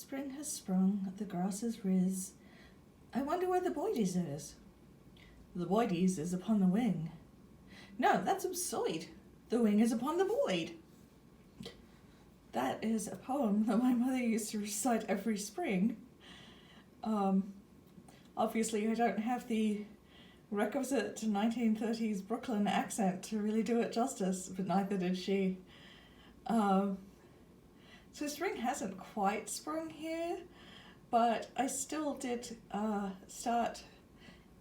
Spring has sprung, the grass is riz. I wonder where the boides is. The boides is upon the wing. No, that's obsolete. The wing is upon the void. That is a poem that my mother used to recite every spring. Obviously, I don't have the requisite 1930s Brooklyn accent to really do it justice, but neither did she. So spring hasn't quite sprung here, but I still did start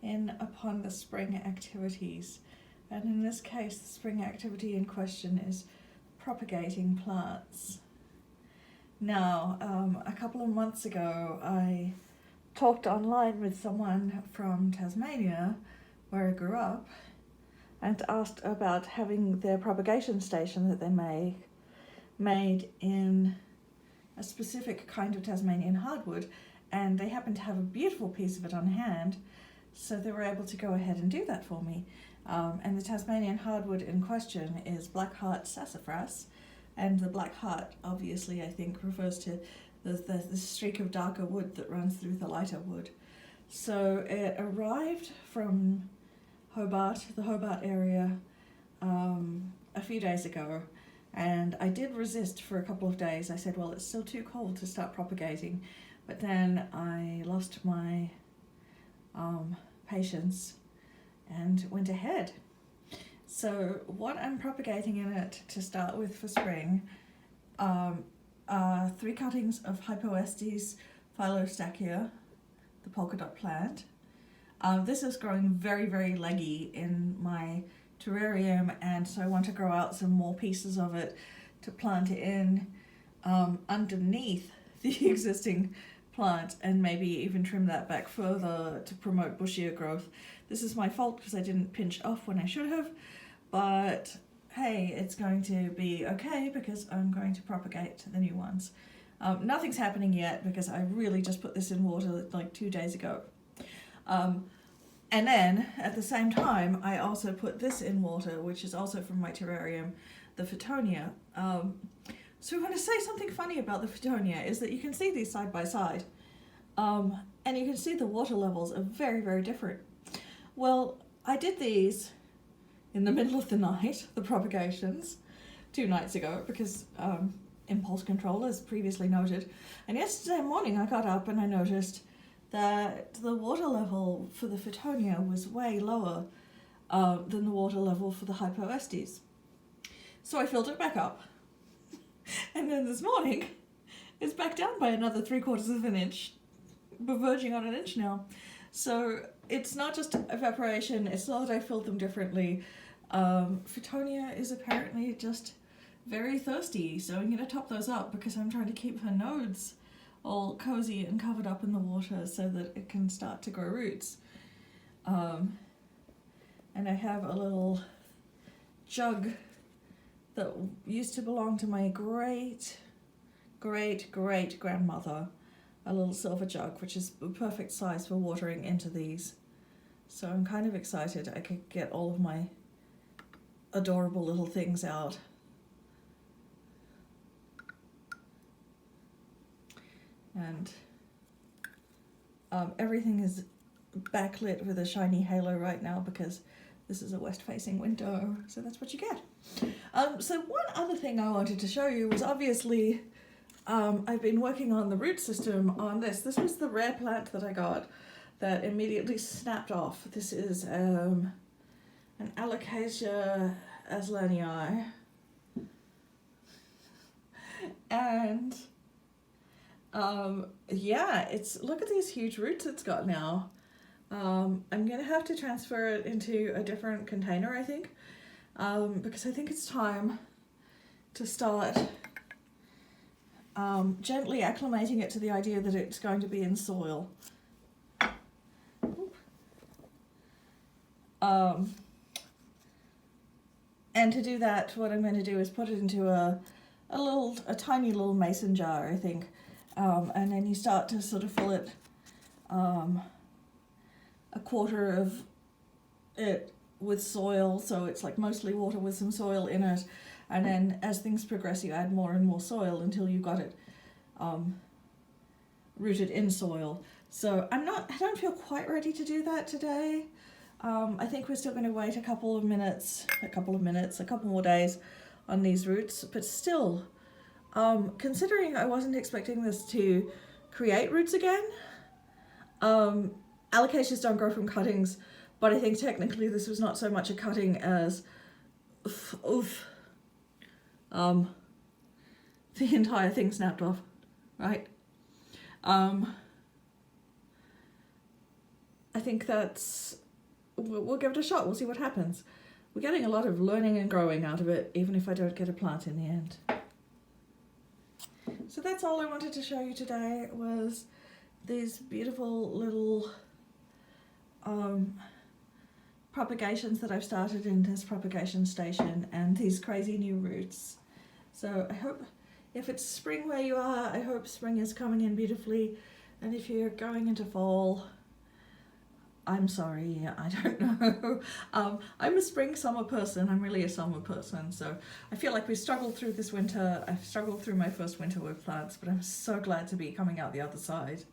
in upon the spring activities. And in this case, the spring activity in question is propagating plants. Now, a couple of months ago, I talked online with someone from Tasmania, where I grew up, and asked about having their propagation station that they made in a specific kind of Tasmanian hardwood, and they happened to have a beautiful piece of it on hand, so they were able to go ahead and do that for me. And the Tasmanian hardwood in question is Blackheart sassafras, and the black heart obviously I think refers to the streak of darker wood that runs through the lighter wood. So it arrived from Hobart, the Hobart area, a few days ago, and I did resist for a couple of days. I said, well, it's still too cold to start propagating, but then I lost my patience and went ahead. So what I'm propagating in it to start with for spring are 3 cuttings of Hypoestes phylostachya, the polka dot plant. This is growing very, very leggy in my terrarium, and so I want to grow out some more pieces of it to plant in underneath the existing plant, and maybe even trim that back further to promote bushier growth. This is my fault because I didn't pinch off when I should have, but hey, it's going to be okay because I'm going to propagate the new ones. Nothing's happening yet because I really just put this in water like 2 days ago. And then at the same time, I also put this in water, which is also from my terrarium, the Fittonia. So I want to say something funny about the Fittonia is that you can see these side by side, and you can see the water levels are very, very different. Well, I did these in the middle of the night, the propagations, 2 nights ago, because impulse control, as previously noted. And yesterday morning I got up and I noticed that the water level for the Fittonia was way lower than the water level for the Hypoestes. So I filled it back up. And then this morning, it's back down by another 3/4 of an inch. We're verging on an inch now. So it's not just evaporation, it's not that I filled them differently. Fittonia is apparently just very thirsty, so I'm going to top those up because I'm trying to keep her nodes all cozy and covered up in the water so that it can start to grow roots. And I have a little jug that used to belong to my great grandmother, a little silver jug, which is the perfect size for watering into these. So I'm kind of excited I could get all of my adorable little things out. And everything is backlit with a shiny halo right now because this is a west-facing window, so that's what you get. So one other thing I wanted to show you was obviously I've been working on the root system on this. This was the rare plant that I got that immediately snapped off. This is an alocasia azlanii. And yeah, look at these huge roots it's got now. I'm gonna have to transfer it into a different container, I think, because I think it's time to start gently acclimating it to the idea that it's going to be in soil. And to do that, what I'm going to do is put it into a tiny little mason jar, I think, and then you start to sort of fill it, 1/4 of it with soil, so it's like mostly water with some soil in it, and then as things progress you add more and more soil until you've got it rooted in soil. So I don't feel quite ready to do that today. I think we're still going to wait a couple more days on these roots, but still, considering I wasn't expecting this to create roots again, alocasias don't grow from cuttings, but I think technically this was not so much a cutting as the entire thing snapped off, right? I think we'll give it a shot. We'll see what happens. We're getting a lot of learning and growing out of it, even if I don't get a plant in the end. So that's all I wanted to show you today, was these beautiful little propagations that I've started in this propagation station, and these crazy new roots. So I hope, if it's spring where you are, I hope spring is coming in beautifully, and if you're going into fall, I'm sorry, I don't know. I'm a spring summer person. I'm really a summer person, so I feel like we struggled through this winter. I've struggled through my first winter with plants, but I'm so glad to be coming out the other side.